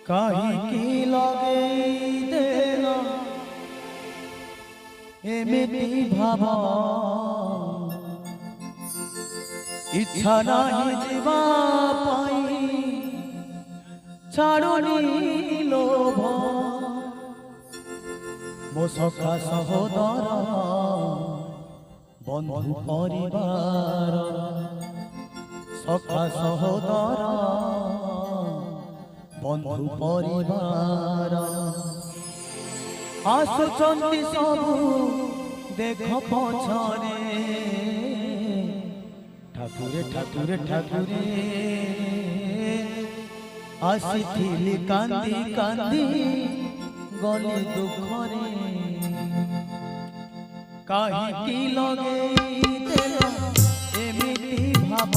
কাহিকি লগে দেল এমিতি ভাব ইচ্ছা নাহি ଯିବା ପାଇଁ ଛାଡ଼ୁନି লোভ ମୋ ସଖା ସହୋଦର ବନ୍ଧୁ ପରିବାର ସଖା ସହୋଦର বন্ধু পরিবার আসুচন্তি সবু দেখ পছরে ঠাকুরে ঠাকুরে ঠাকুরে আসিথিলি কান্দি কান্দি গলি দুঃখরে কাহিকি লগে দেল এমিতি ভাব